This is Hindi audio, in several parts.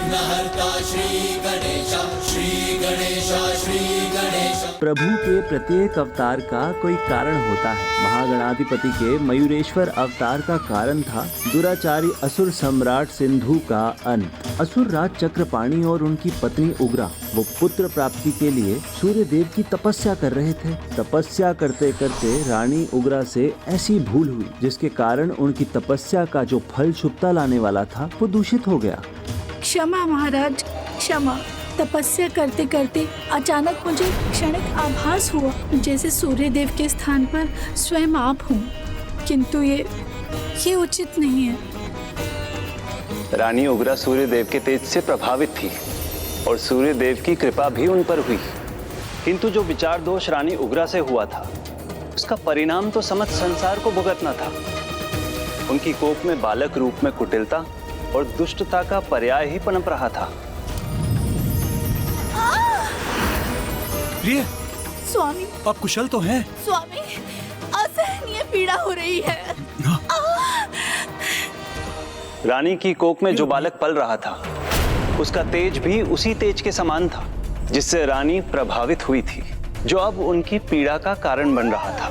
विघ्नहर्ता श्री गणेश, श्री गणेश, श्री गणेश। प्रभु के प्रत्येक अवतार का कोई कारण होता है। महागणाधिपति के मयूरेश्वर अवतार का कारण था दुराचारी असुर सम्राट सिंधु का अंत। असुर राज चक्रपाणि और उनकी पत्नी उग्रा वो पुत्र प्राप्ति के लिए सूर्य देव की तपस्या कर रहे थे। तपस्या करते करते रानी उग्रा से ऐसी भूल हुई जिसके कारण उनकी तपस्या का जो फल शुभता लाने वाला था वो दूषित हो गया। क्षमा महाराज, क्षमा। तपस्या करते करते अचानक मुझे क्षणिक आभास हुआ जैसे सूर्य देव के स्थान पर स्वयं आप हूँ, किंतु ये उचित नहीं है। रानी उग्रा सूर्य देव के तेज से प्रभावित थी और सूर्य देव की कृपा भी उन पर हुई, किंतु जो विचार दोष रानी उग्रा से हुआ था उसका परिणाम तो समस्त संसार को भुगतना था। उनकी कोप में बालक रूप में कुटिलता और दुष्टता का पर्याय ही पनप रहा था। प्रिय, स्वामी, आप कुशल तो हैं? स्वामी, असहनीय पीड़ा हो रही है। रानी की कोख में जो बालक पल रहा था उसका तेज भी उसी तेज के समान था जिससे रानी प्रभावित हुई थी, जो अब उनकी पीड़ा का कारण बन रहा था।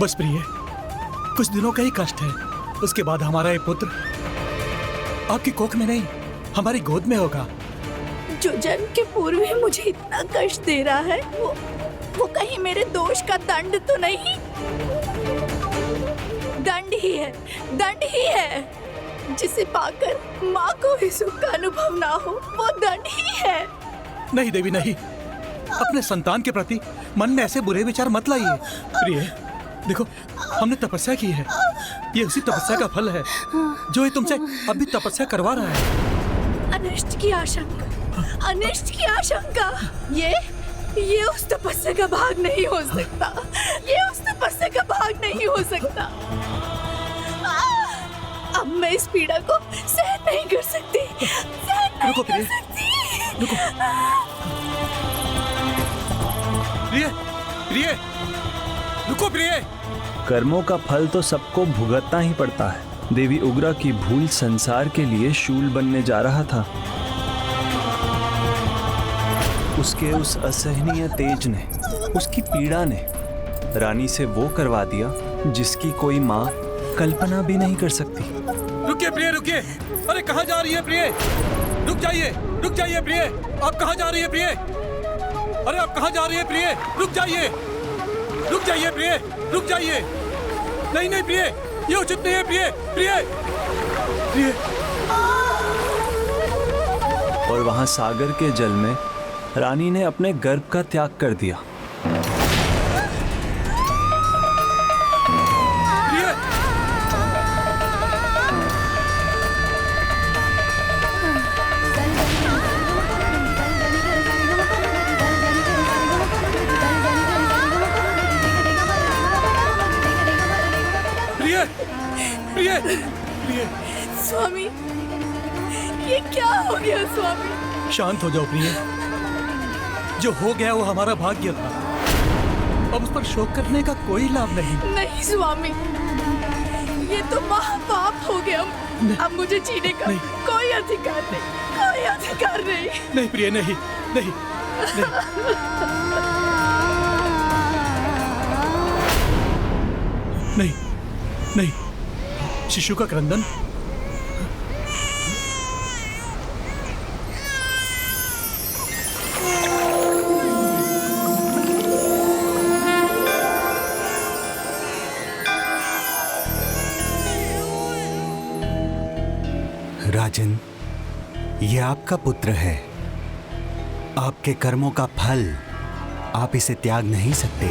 बस प्रिय, कुछ दिनों का ही कष्ट है, उसके बाद हमारा ये पुत्र आपकी कोख में नहीं हमारी गोद में होगा। जो जन्म के पूर्व ही मुझे इतना कष्ट दे रहा है वो कहीं मेरे दोष का दंड तो नहीं? दंड ही है, दंड ही है। जिसे पाकर माँ को भी सुख का अनुभव ना हो, वो दंड ही है। नहीं देवी नहीं, अपने संतान के प्रति मन में ऐसे बुरे विचार मत लाइए। प्रिय, देखो हमने तपस्या की है, ये उसी तपस्या का फल है जो ये तुमसे अभी तपस्या करवा रहा है। अनिष्ट की आशंका, अनिष्ट की आशंका, ये उस तपस्या का भाग नहीं हो सकता, ये उस तपस्या का भाग नहीं हो सकता। अब मैं इस पीड़ा को सहन नहीं कर सकती, सहन नहीं कर सकती। रुको प्रिय, प्रिय, रुको प्रिय। कर्मों का फल तो सबको भुगतना ही पड़ता है। देवी उग्रा की भूल संसार के लिए शूल बनने जा रहा था। उसके उस असहनीय तेज ने, उसकी पीड़ा ने रानी से वो करवा दिया जिसकी कोई माँ कल्पना भी नहीं कर सकती। रुकिए प्रिय, रुकिए। अरे कहाँ जा रही है प्रिय? रुक जाइए, रुक जाइए प्रिय। आप कहाँ जा रही है प्रिय? अरे आप कहाँ जा रही है प्रिय? रुक जाइए, रुक जाइए प्रिय, रुक जाइए। नहीं नहीं प्रिय, ये उचित नहीं है प्रिय, प्रिय, प्रिय। और वहां सागर के जल में रानी ने अपने गर्भ का त्याग कर दिया। प्रिय, प्रिय, प्रिय। स्वामी, ये क्या हो गया स्वामी? शांत हो जाओ प्रिय। जो हो गया वो हमारा भाग्य था, अब उस पर शोक करने का कोई लाभ नहीं। नहीं स्वामी, ये तो महापाप हो गया। अब मुझे जीने का कोई अधिकार नहीं, कोई अधिकार नहीं। नहीं प्रिय, नहीं, नहीं, नहीं, नहीं, नहीं। शिशु का क्रंदन राजन, ये आपका पुत्र है। आपके कर्मों का फल आप इसे त्याग नहीं सकते।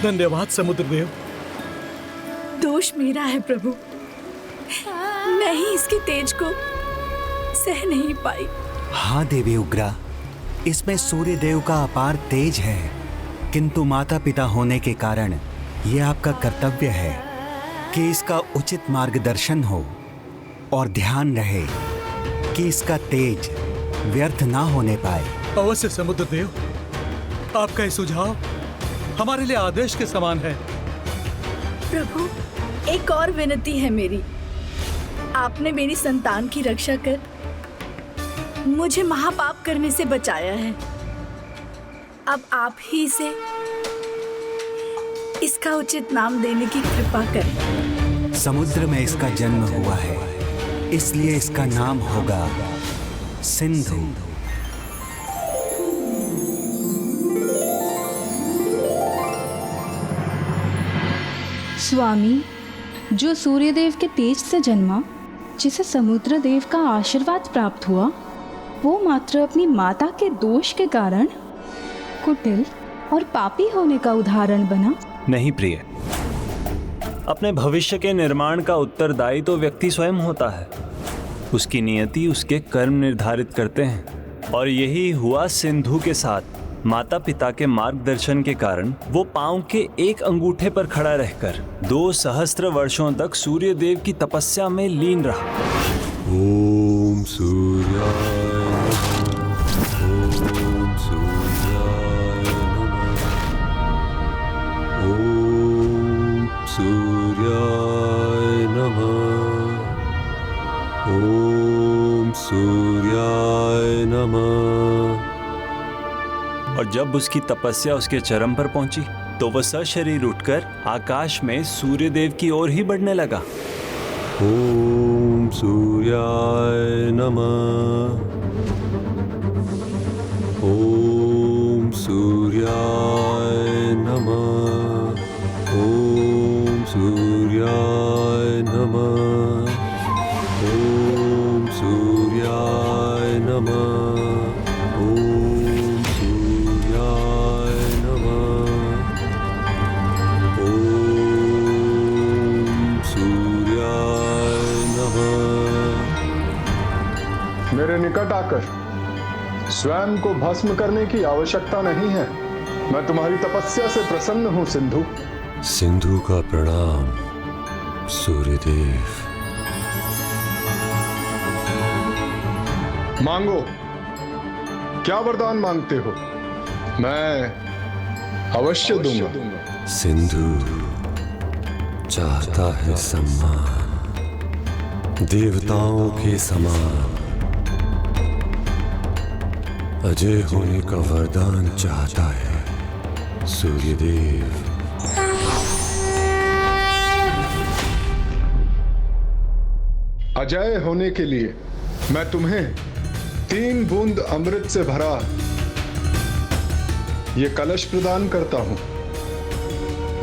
धन्यवाद समुद्रदेव। दोष मेरा है प्रभु, मैं ही इसके तेज को सह नहीं पाई। हाँ देवी उग्रा, इसमें सूर्य देव का अपार तेज है, किंतु माता पिता होने के कारण यह आपका कर्तव्य है कि इसका उचित मार्गदर्शन हो और ध्यान रहे कि इसका तेज व्यर्थ ना होने पाए। अवश्य समुद्रदेव, आपका यह सुझाव हमारे लिए आदेश के समान है। प्रभु, एक और विनती है मेरी। आपने मेरी संतान की रक्षा कर मुझे महापाप करने से बचाया है। अब आप ही इसे इसका उचित नाम देने की कृपा करें। समुद्र में इसका जन्म हुआ है, इसलिए इसका नाम होगा सिंधु। स्वामी, जो सूर्यदेव के तेज से जन्मा, जिसे समुद्र देव का आशीर्वाद प्राप्त हुआ, वो मात्र अपनी माता के दोष के कारण कुटिल और पापी होने का उदाहरण बना। नहीं प्रिय, अपने भविष्य के निर्माण का उत्तरदायी तो व्यक्ति स्वयं होता है। उसकी नियति उसके कर्म निर्धारित करते हैं, और यही हुआ सिंधु के साथ। माता पिता के मार्गदर्शन के कारण वो पांव के एक अंगूठे पर खड़ा रहकर 2 सहस्त्र वर्षों तक सूर्य देव की तपस्या में लीन रहा। ओम सूर्याय नमः, ओम सूर्याय नमः, ओम सूर्याय नमः, ओम सूर्याय नमः। और जब उसकी तपस्या उसके चरम पर पहुंची तो वह सशरीर उठकर आकाश में सूर्य देव की ओर ही बढ़ने लगा। ओम सूर्याय नमः, ओम सूर्याय नमः, ओम सूर्याय नमः, ओम सूर्याय नमः, ओम सूर्याय नमः, ओम सूर्याय नमः। मेरे निकट आकर स्वयं को भस्म करने की आवश्यकता नहीं है। मैं तुम्हारी तपस्या से प्रसन्न हूं सिंधु। सिंधु का प्रणाम सूर्यदेव। मांगो, क्या वरदान मांगते हो? मैं अवश्य दूंगा। सिंधु चाहता है सम्मान, देवताओं के समान। अजय होने का वरदान चाहता है सूर्यदेव। अजय होने के लिए मैं तुम्हें 3 बूंद अमृत से भरा ये कलश प्रदान करता हूं,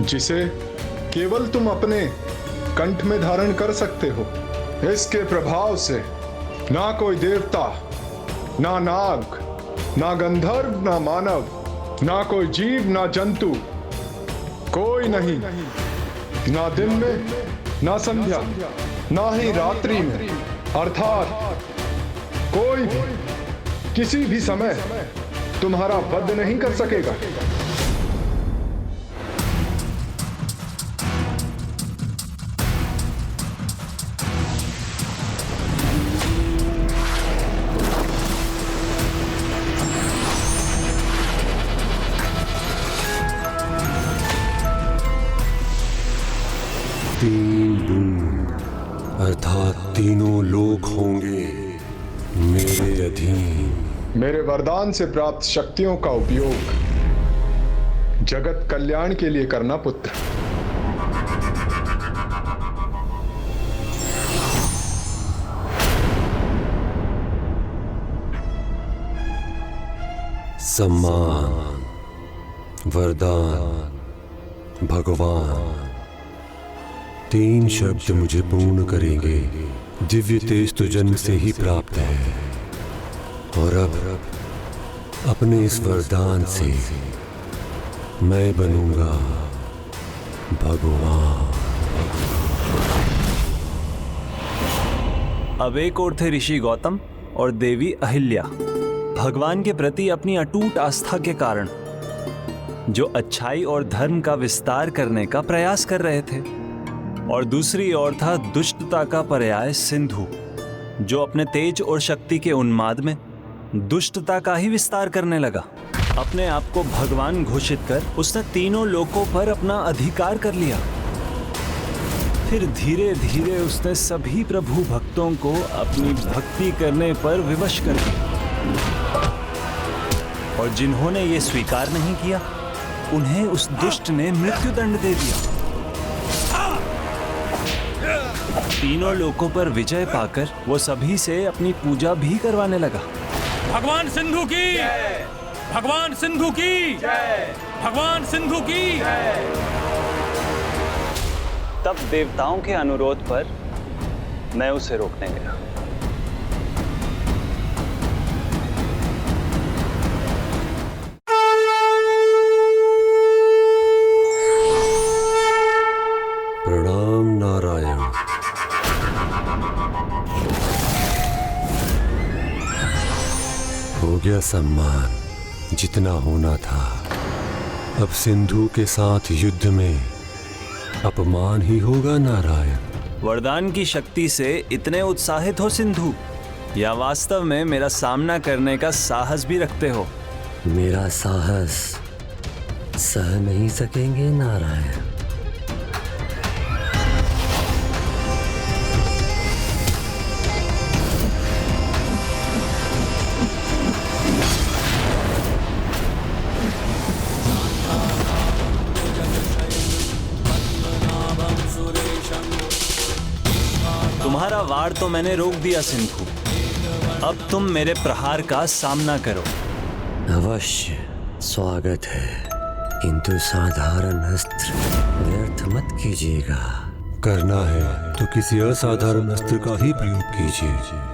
जिसे केवल तुम अपने कंठ में धारण कर सकते हो। इसके प्रभाव से ना कोई देवता, ना नाग, ना गंधर्व, ना मानव, ना कोई जीव, ना जंतु, कोई नहीं, ना दिन में, ना संध्या, ना ही रात्रि में, अर्थात कोई भी किसी भी समय तुम्हारा वध नहीं कर सकेगा। तीन बूंद अर्थात तीनों लोक होंगे मेरे अधीन। मेरे वरदान से प्राप्त शक्तियों का उपयोग जगत कल्याण के लिए करना पुत्र। सम्मान, वरदान, भगवान, 3 शब्द मुझे पूर्ण करेंगे। दिव्य तेज तो जन्म से ही प्राप्त है, और अब अपने इस वरदान से मैं बनूंगा भगवान। अब एक ओर थे ऋषि गौतम और देवी अहिल्या, भगवान के प्रति अपनी अटूट आस्था के कारण जो अच्छाई और धर्म का विस्तार करने का प्रयास कर रहे थे, और दूसरी ओर था दुष्टता का पर्याय सिंधु, जो अपने तेज और शक्ति के उन्माद में दुष्टता का ही विस्तार करने लगा। अपने आप को भगवान घोषित कर उसने तीनों लोकों पर अपना अधिकार कर लिया। फिर धीरे धीरे उसने सभी प्रभु भक्तों को अपनी भक्ति करने पर विवश कर दिया, और जिन्होंने ये स्वीकार नहीं किया उन्हें उस दुष्ट ने मृत्युदंड दे दिया। तीनों लोकों पर विजय पाकर वो सभी से अपनी पूजा भी करवाने लगा। भगवान सिंधु की, भगवान सिंधु की, भगवान सिंधु की। तब देवताओं के अनुरोध पर मैं उसे रोकने गया। प्रणाम नारायण। हो गया सम्मान जितना होना था। अब सिंधु के साथ युद्ध में अपमान ही होगा नारायण। वरदान की शक्ति से इतने उत्साहित हो सिंधु, या वास्तव में मेरा सामना करने का साहस भी रखते हो? मेरा साहस सह नहीं सकेंगे नारायण। तुम्हारा वार तो मैंने रोक दिया सिंधु, अब तुम मेरे प्रहार का सामना करो। अवश्य स्वागत है, किंतु साधारण अस्त्र व्यर्थ मत कीजिएगा। करना है तो किसी असाधारण अस्त्र का ही प्रयोग कीजिए।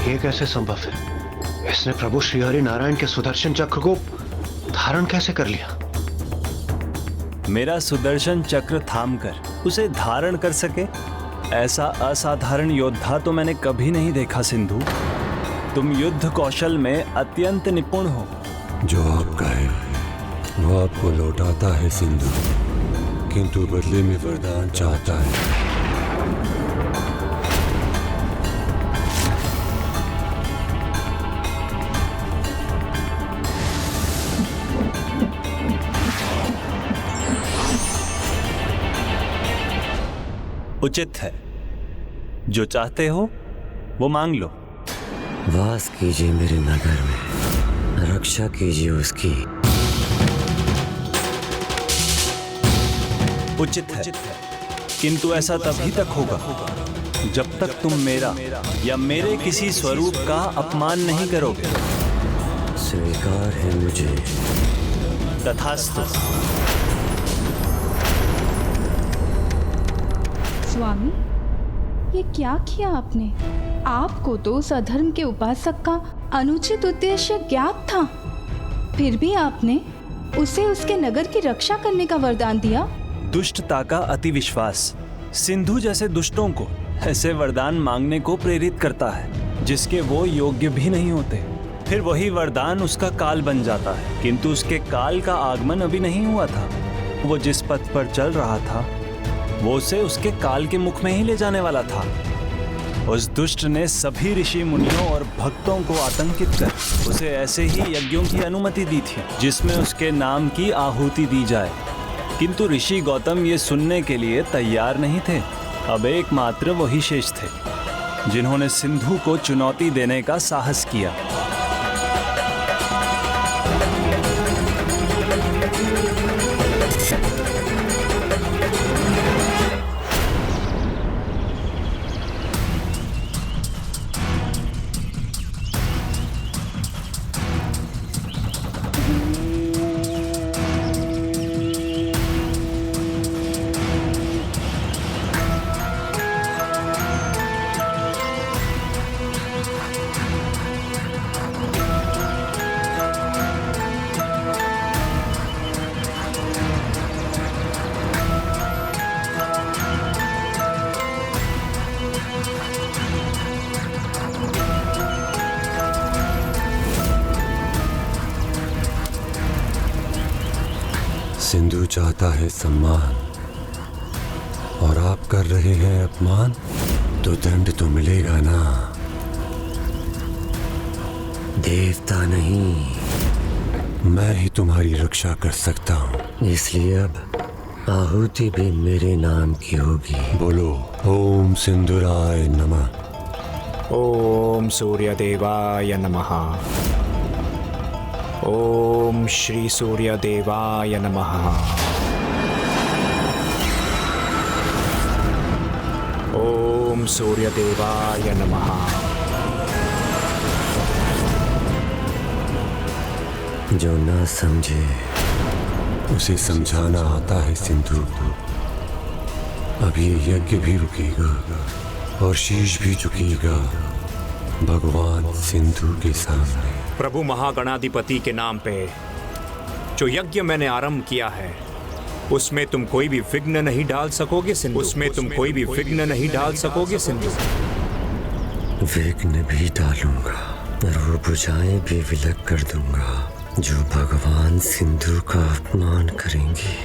ये कैसे संभव है? इसने प्रभु श्री हरि नारायण के सुदर्शन चक्र को धारण कैसे कर लिया? मेरा सुदर्शन चक्र थामकर उसे धारण कर सके ऐसा असाधारण योद्धा तो मैंने कभी नहीं देखा सिंधु। तुम युद्ध कौशल में अत्यंत निपुण हो। जो आप कहे वो आपको लौटाता है सिंधु, किंतु बदले में वरदान चाहता है। उचित है, जो चाहते हो वो मांग लो। वास कीजिए मेरे नगर में, रक्षा कीजिए उसकी। उचित है, किंतु ऐसा तभी तक होगा जब तक तुम मेरा या मेरे किसी स्वरूप का अपमान नहीं करोगे। स्वीकार है मुझे। तथास्तु। स्वामी, ये क्या किया आपने? आपको तो उस अधर्म के उपासक का अनुचित उद्देश्य ज्ञात था, फिर भी आपने उसे उसके नगर की रक्षा करने का वरदान दिया। दुष्टता का अति विश्वास सिंधु जैसे दुष्टों को ऐसे वरदान मांगने को प्रेरित करता है जिसके वो योग्य भी नहीं होते। फिर वही वरदान उसका काल बन जाता है, किंतु उसके काल का आगमन अभी नहीं हुआ था। वो जिस पथ पर चल रहा था वो उसे उसके काल के मुख में ही ले जाने वाला था। उस दुष्ट ने सभी ऋषि मुनियों और भक्तों को आतंकित कर उसे ऐसे ही यज्ञों की अनुमति दी थी जिसमें उसके नाम की आहुति दी जाए, किंतु ऋषि गौतम ये सुनने के लिए तैयार नहीं थे। अब एकमात्र वही शेष थे जिन्होंने सिंधु को चुनौती देने का साहस किया। सिंधु चाहता है सम्मान और आप कर रहे हैं अपमान, तो दंड तो मिलेगा ना। देवता नहीं, मैं ही तुम्हारी रक्षा कर सकता हूँ। इसलिए अब आहुति भी मेरे नाम की होगी। बोलो ओम सिंधुराय नमः। ओम सूर्यदेवाय नमः। ओम श्री सूर्यदेवाय नमः। ओम सूर्यदेवाय नमः। जो ना समझे उसे समझाना आता है सिंधु। अब ये यज्ञ भी रुकेगा और शीश भी झुकेगा भगवान सिंधु के सामने। प्रभु महागणाधिपति के नाम पे जो यज्ञ मैंने आरंभ किया है, उसमें तुम कोई भी विघ्न नहीं डाल सकोगे सिंधु। उसमें तुम कोई भी विघ्न नहीं डाल सकोगे सिंधु। विघ्न भी डालूंगा और वो बुझाएं भी विलग कर दूंगा जो भगवान सिंधु का अपमान करेंगी।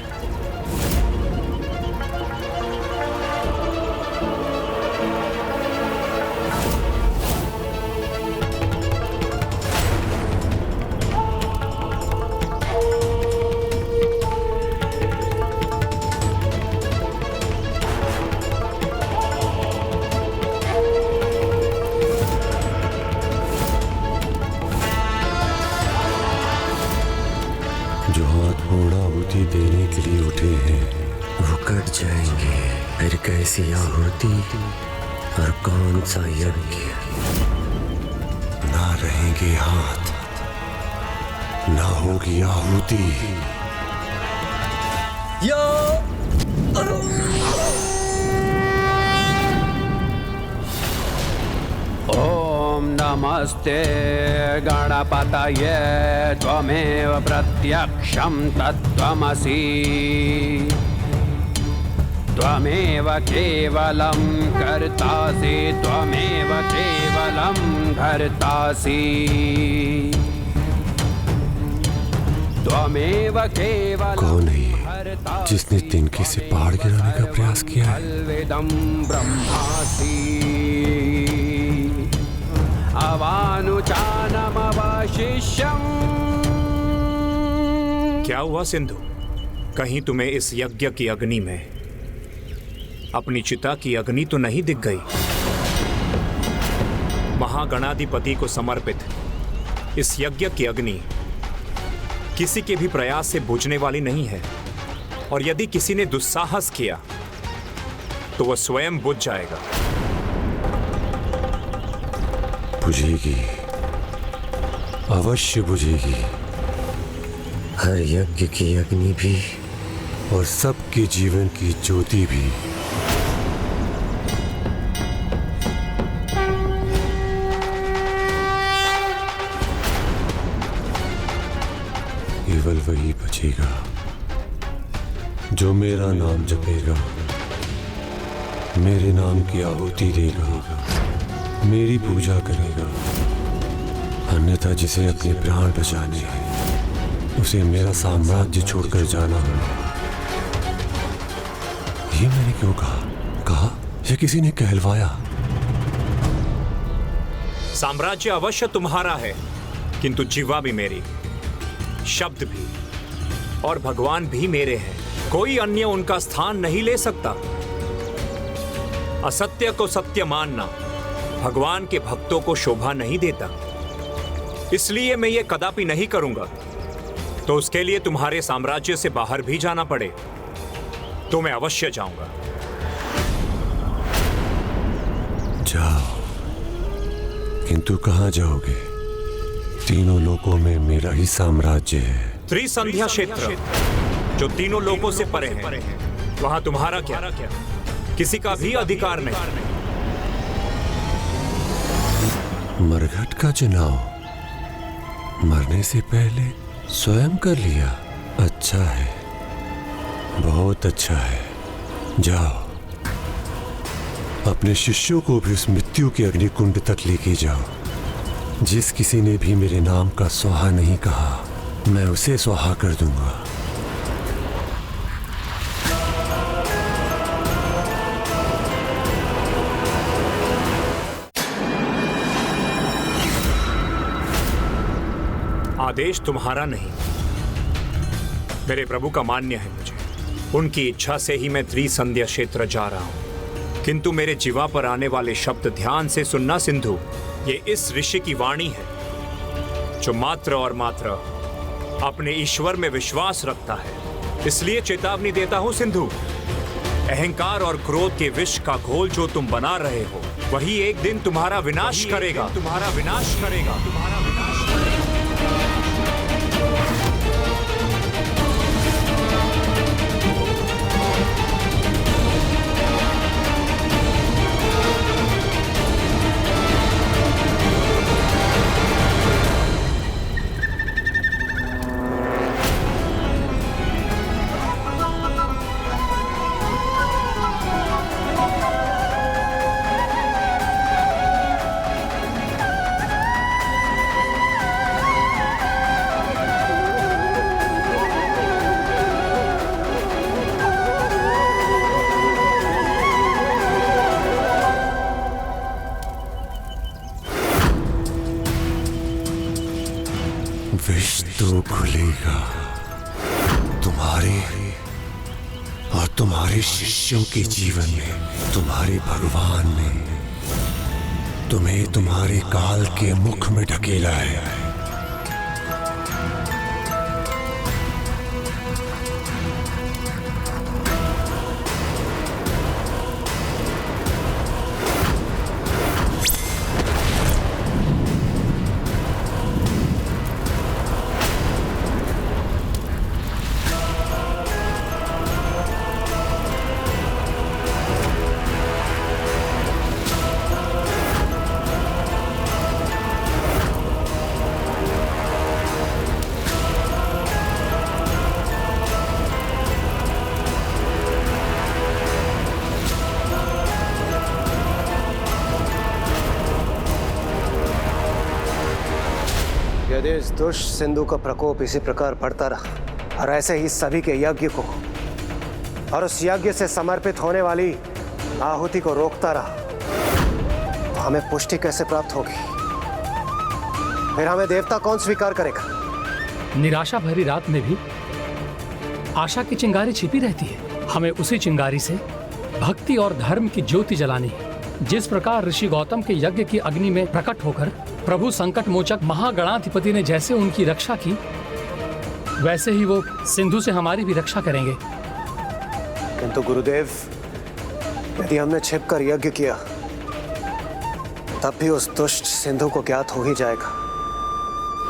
जो हाथ पूर्ण आहुति देने के लिए उठे हैं वो कट जाएंगे। फिर कैसी आहुति और कौन सा यज्ञ। ना रहेंगे हाथ, ना होगी आहुति। ओम नमस्ते गणपतये त्वमेव प्रत्यक्षं तत्त्वमसि। त्वमेव केवलं कर्तासि, त्वमेव केवलं कर्तासि। त्वमेव केवलं कौन है जिसने तिनके से पहाड़ गिराने का प्रयास किया है? अलविदं ब्रह्मासि। अवानुचानमवशिष्यम्। क्या हुआ सिंधु? कहीं तुम्हें इस यज्ञ की अग्नि में अपनी चिता की अग्नि तो नहीं दिख गई? महागणाधिपति को समर्पित इस यज्ञ की अग्नि किसी के भी प्रयास से बुझने वाली नहीं है, और यदि किसी ने दुस्साहस किया तो वह स्वयं बुझ जाएगा। बुझेगी, अवश्य बुझेगी। हर यज्ञ की अग्नि भी और सबके जीवन की ज्योति भी। केवल वही बचेगा जो मेरा नाम जपेगा, मेरे नाम की आहुति देगा, मेरी पूजा करेगा। अन्यथा जिसे अपने प्राण बचाने हैं उसे मेरा साम्राज्य छोड़कर जाना होगा। ये मैंने क्यों कहा या किसी ने कहलवाया? साम्राज्य अवश्य तुम्हारा है, किंतु जीवा भी मेरी, शब्द भी और भगवान भी मेरे हैं। कोई अन्य उनका स्थान नहीं ले सकता। असत्य को सत्य मानना भगवान के भक्तों को शोभा नहीं देता। इसलिए मैं ये कदापि नहीं करूंगा। तो उसके लिए तुम्हारे साम्राज्य से बाहर भी जाना पड़े तो मैं अवश्य जाऊंगा। जाओ, किंतु कहां जाओगे? तीनों लोकों में मेरा ही साम्राज्य है। त्रिसंध्या क्षेत्र जो तीनों लोकों से परे है, वहां तुम्हारा क्या? किसी का भी अधिकार नहीं। मरघट का चुनाव मरने से पहले स्वयं कर लिया। अच्छा है, बहुत अच्छा है। जाओ, अपने शिष्यों को भी उस मृत्यु के अग्निकुंड तक लेके जाओ। जिस किसी ने भी मेरे नाम का स्वाहा नहीं कहा, मैं उसे स्वाहा कर दूंगा। आदेश तुम्हारा नहीं, मेरे प्रभु का मान्य है। मुझे उनकी इच्छा से ही मैं त्रिसंध्या क्षेत्र जा रहा हूं। किंतु मेरे जीवा पर आने वाले शब्द ध्यान से सुनना सिंधु। ये इस ऋषि की वाणी है जो मात्र और मात्र अपने ईश्वर में विश्वास रखता है। इसलिए चेतावनी देता हूं सिंधु, अहंकार और क्रोध के विष का घोल जो तुम बना रहे हो वही एक दिन तुम्हारा विनाश करेगा। तुम्हारा विनाश करेगा। तुम्हारा विनाश करेगा। विष तो खुलेगा तुम्हारे और तुम्हारे शिष्यों के जीवन में, तुम्हारे भगवान ने तुम्हें तुम्हारे काल के मुख में ढकेला है। यदि इस दुष्ट सिंधु का प्रकोप इसी प्रकार बढ़ता रहा और ऐसे ही सभी के यज्ञ को और उस यज्ञ से समर्पित होने वाली आहुति को रोकता रहा, तो हमें पुष्टि कैसे प्राप्त होगी? फिर हमें देवता कौन स्वीकार करेगा? निराशा भरी रात में भी आशा की चिंगारी छिपी रहती है। हमें उसी चिंगारी से भक्ति और धर्म की ज्योति जलानी है। जिस प्रकार ऋषि गौतम के यज्ञ की अग्नि में प्रकट होकर प्रभु संकट मोचक महागणाधिपति ने जैसे उनकी रक्षा की, वैसे ही वो सिंधु से हमारी भी रक्षा करेंगे। किंतु गुरुदेव, यदि हमने छिपकर यज्ञ किया तब भी उस दुष्ट सिंधु को ज्ञात हो ही जाएगा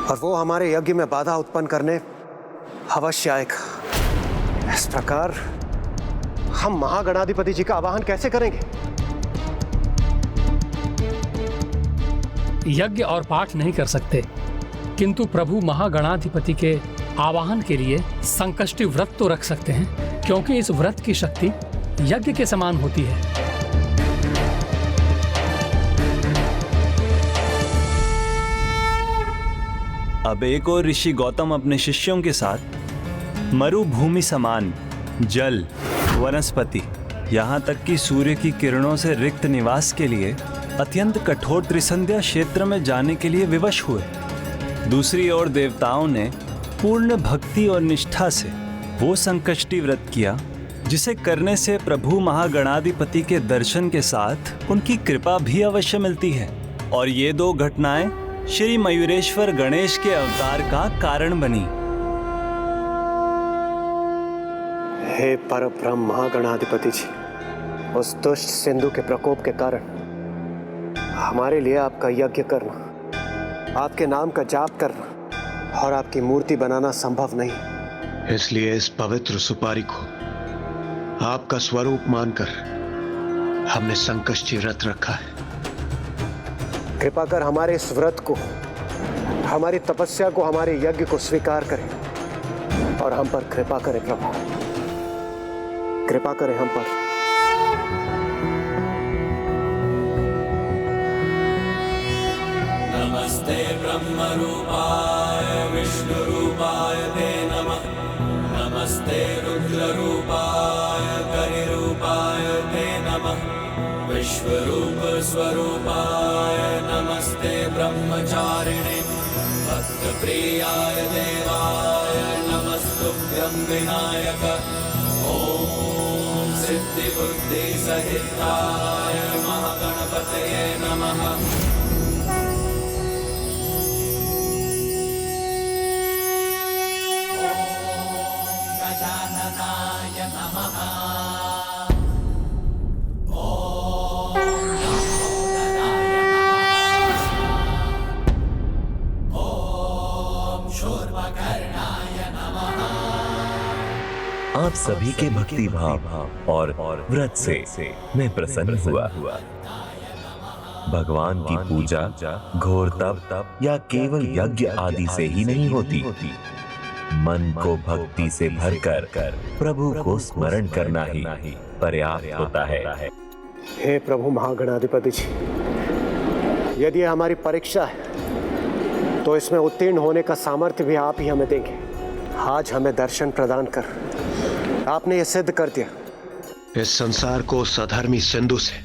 और वो हमारे यज्ञ में बाधा उत्पन्न करने अवश्य आएगा। इस प्रकार हम महागणाधिपति जी का आवाहन कैसे करेंगे? यज्ञ और पाठ नहीं कर सकते, किंतु प्रभु महागणाधिपति के आवाहन के लिए संकष्टी व्रत तो रख सकते हैं, क्योंकि इस व्रत की शक्ति यज्ञ के समान होती है। अब एक और ऋषि गौतम अपने शिष्यों के साथ मरुभूमि समान जल, वनस्पति, यहाँ तक कि सूर्य की किरणों से रिक्त निवास के लिए अत्यंत कठोर त्रिसंध्या क्षेत्र में जाने के लिए विवश हुए। दूसरी ओर देवताओं ने पूर्ण भक्ति और निष्ठा से वो संकष्टी व्रत किया जिसे करने से प्रभु महागणाधिपति के दर्शन के साथ उनकी कृपा भी अवश्य मिलती है। और ये दो घटनाएं श्री मयूरेश्वर गणेश के अवतार का कारण बनी। हे परब्रह्म महागणाधिपति जी, उस दुष्ट सिंधु के प्रकोप के कारण हमारे लिए आपका यज्ञ करना, आपके नाम का जाप करना और आपकी मूर्ति बनाना संभव नहीं। इसलिए इस पवित्र सुपारी को आपका स्वरूप मानकर हमने संकष्टी व्रत रखा है। कृपा कर हमारे इस व्रत को, हमारी तपस्या को, हमारे यज्ञ को स्वीकार करें और हम पर कृपा करें। प्रभु कृपा करें हम पर। नमस्ते ब्रह्मरूपाय विष्णुरूपाय ते नमः। नमस्ते रुद्ररूपाय करिरूपाय ते नमः। विश्वरूप स्वरूपाय नमस्ते ब्रह्मचारिणे भक्त प्रियाय देवाय नमस्तुभ्यं विनायक ॐ सिद्धिबुद्धिसहिताय महागणपतये नमः। गजाननाय नमः। आप सभी के भक्ति भाव और व्रत से मैं प्रसन्न हुआ। भगवान की पूजा घोर तप या केवल यज्ञ आदि से ही नहीं होती। मन को भक्ति से भरकर प्रभु को स्मरण करना ही पर्याप्त होता है। हे प्रभु महागणाधिपति जी, यदि हमारी परीक्षा है तो इसमें उत्तीर्ण होने का सामर्थ्य भी आप ही हमें देंगे। आज हमें दर्शन प्रदान कर आपने यह सिद्ध कर दिया। इस संसार को सधर्मी सिंधु से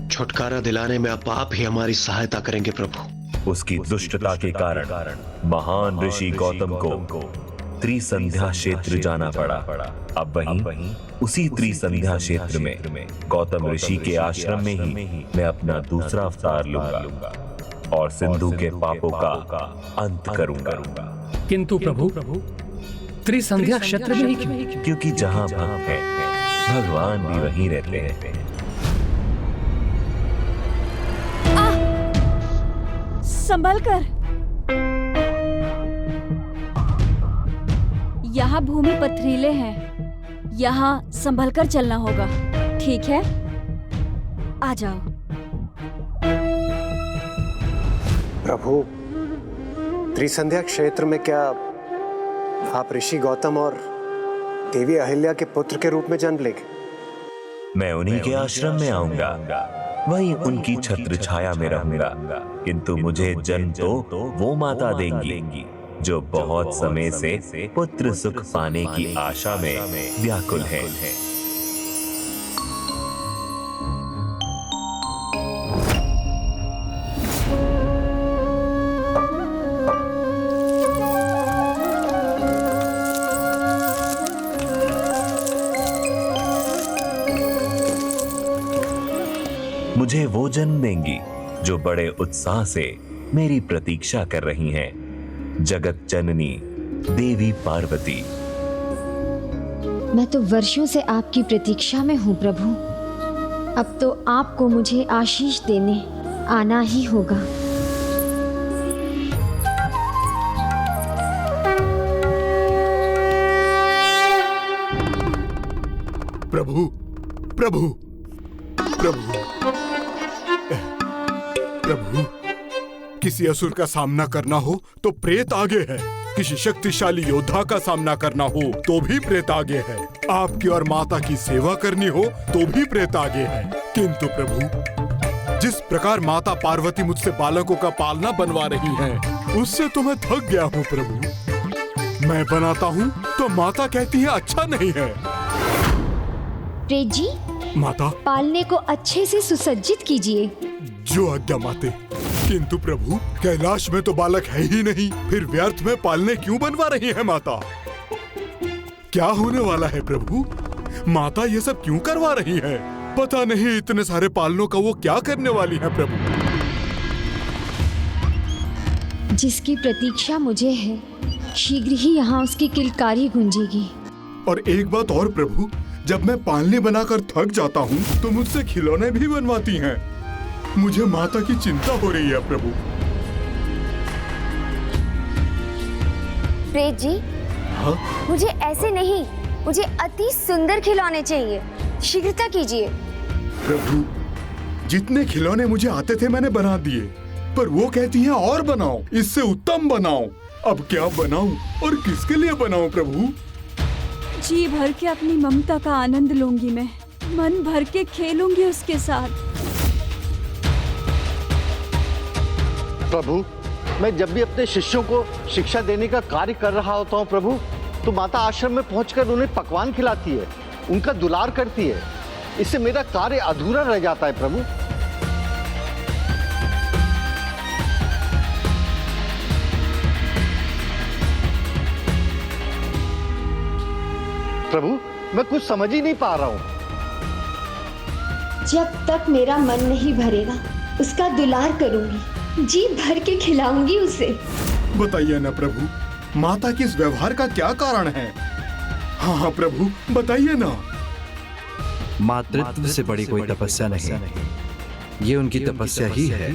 छुटकारा दिलाने में अब आप ही हमारी सहायता करेंगे प्रभु। उसकी दुष्टता के कारण महान ऋषि गौतम को त्रिसंध्या क्षेत्र जाना पड़ा। अब वहीं उसी त्रिसंध्या क्षेत्र में गौतम ऋषि के आश्रम में ही मैं अपना दूसरा अवतार लूंगा और सिंधु के पापों का अंत करूंगा। किंतु प्रभु त्रिसंध्या क्षेत्र में ही क्यों? क्योंकि जहां भक्त है भगवान भी वहीं रहते हैं। संभल कर, यहाँ भूमि पथरीले हैं, यहाँ संभल कर चलना होगा। ठीक है, आ जाओ। प्रभु, त्रिसंध्या क्षेत्र में क्या आप ऋषि गौतम और देवी अहिल्या के पुत्र के रूप में जन्म लेंगे? मैं उन्हीं के आश्रम में आऊंगा, वहीं उनकी छत्र छाया में रहूंगा। किंतु मुझे जन्म तो वो माता देंगी जो बहुत समय से पुत्र सुख पाने की आशा में व्याकुल है। मुझे वो जन्म देंगी जो बड़े उत्साह से मेरी प्रतीक्षा कर रही हैं। जगत जननी देवी पार्वती। मैं तो वर्षों से आपकी प्रतीक्षा में हूँ प्रभु। अब तो आपको मुझे आशीष देने आना ही होगा। प्रभु, प्रभु, प्रभु, प्रभु, किसी असुर का सामना करना हो तो प्रेत आगे है। किसी शक्तिशाली योद्धा का सामना करना हो तो भी प्रेत आगे है। आपकी और माता की सेवा करनी हो तो भी प्रेत आगे है। किंतु प्रभु, जिस प्रकार माता पार्वती मुझसे बालकों का पालना बनवा रही हैं, उससे तो मैं थक गया हूँ प्रभु। मैं बनाता हूँ तो माता कहती है अच्छा नहीं है। प्रेत जी, माता, पालने को अच्छे से सुसज्जित कीजिए। जो आज्ञा माते। किंतु प्रभु, कैलाश में तो बालक है ही नहीं, फिर व्यर्थ में पालने क्यों बनवा रही है माता? क्या होने वाला है प्रभु? माता ये सब क्यों करवा रही है? पता नहीं इतने सारे पालनों का वो क्या करने वाली है प्रभु। जिसकी प्रतीक्षा मुझे है, शीघ्र ही यहाँ उसकी किलकारी गूंजेगी। और एक बात और प्रभु, जब मैं पालने बनाकर थक जाता हूँ तो मुझसे खिलौने भी बनवाती हैं। मुझे माता की चिंता हो रही है प्रभु। प्रेत जी, हाँ? मुझे ऐसे नहीं, मुझे अति सुंदर खिलौने चाहिए। शीघ्रता कीजिए। प्रभु, जितने खिलौने मुझे आते थे मैंने बना दिए, पर वो कहती हैं और बनाओ, इससे उत्तम बनाओ। अब क्या बनाऊं और किसके लिए बनाऊं प्रभु? जी भर के अपनी ममता का आनंद लूंगी मैं, मन भर के खेलूंगी उसके साथ। प्रभु, मैं जब भी अपने शिष्यों को शिक्षा देने का कार्य कर रहा होता हूँ प्रभु, तो माता आश्रम में पहुंचकर उन्हें पकवान खिलाती है, उनका दुलार करती है। इससे मेरा कार्य अधूरा रह जाता है प्रभु। प्रभु मैं कुछ समझ ही नहीं पा रहा हूँ। जब तक मेरा मन नहीं भरेगा उसका दुलार करूंगी, जी भर के खिलाऊंगी उसे। बताइए ना प्रभु, माता के इस व्यवहार का क्या कारण है? हाँ हाँ प्रभु बताइए ना। मातृत्व से बड़ी कोई तपस्या नहीं, ये उनकी तपस्या ही है।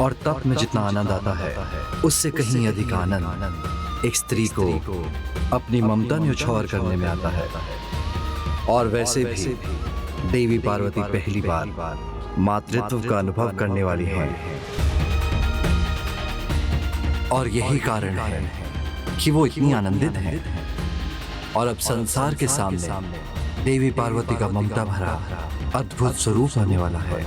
और तप में जितना आनंद आता है उससे कहीं अधिक आनंद एक स्त्री को अपनी ममता न्यौछावर करने में आता है। और वैसे भी देवी पार्वती पहली बार मातृत्व का अनुभव करने वाली हैं। और यही कारण है कि वो इतनी आनंदित हैं। और अब संसार के सामने देवी पार्वती का ममता भरा अद्भुत स्वरूप आने वाला है।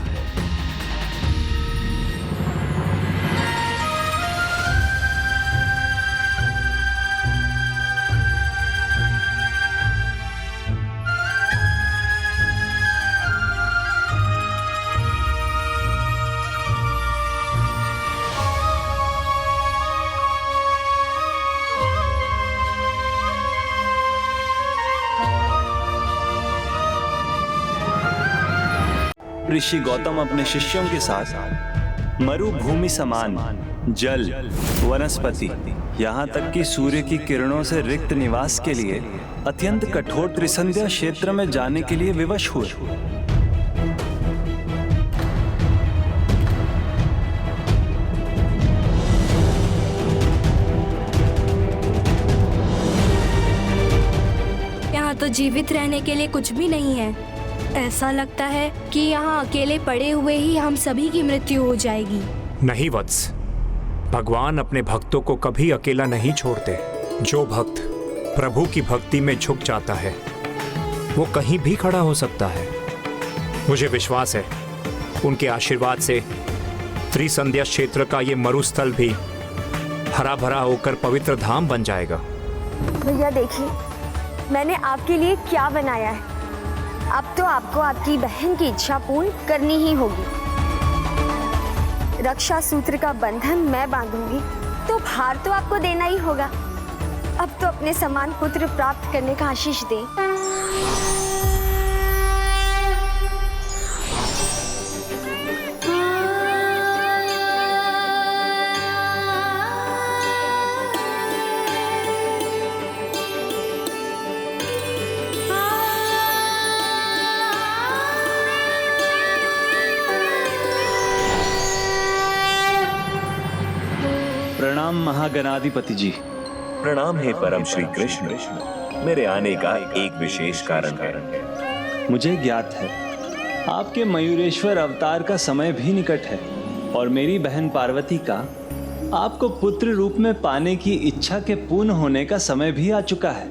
ऋषि गौतम अपने शिष्यों के साथ मरुभूमि समान जल, वनस्पति, यहाँ तक कि सूर्य की किरणों से रिक्त निवास के लिए अत्यंत कठोर त्रिसंध्या क्षेत्र में जाने के लिए विवश हुए। यहाँ तो जीवित रहने के लिए कुछ भी नहीं है। ऐसा लगता है कि यहाँ अकेले पड़े हुए ही हम सभी की मृत्यु हो जाएगी। नहीं वत्स, भगवान अपने भक्तों को कभी अकेला नहीं छोड़ते। जो भक्त प्रभु की भक्ति में झुक जाता है वो कहीं भी खड़ा हो सकता है। मुझे विश्वास है उनके आशीर्वाद से त्रिसंध्या क्षेत्र का ये मरुस्थल भी हरा भरा होकर पवित्र धाम बन जाएगा। भैया देखिए, मैंने आपके लिए क्या बनाया है। अब तो आपको आपकी बहन की इच्छा पूर्ण करनी ही होगी। रक्षा सूत्र का बंधन मैं बांधूंगी तो भार तो आपको देना ही होगा। अब तो अपने समान पुत्र प्राप्त करने का आशीष दें। प्रणाम महागणाधिपति जी। प्रणाम हे परम श्री कृष्ण। मेरे आने का एक विशेष कारण है। मुझे ज्ञात है आपके मयूरेश्वर अवतार का समय भी निकट है और मेरी बहन पार्वती का आपको पुत्र रूप में पाने की इच्छा के पूर्ण होने का समय भी आ चुका है।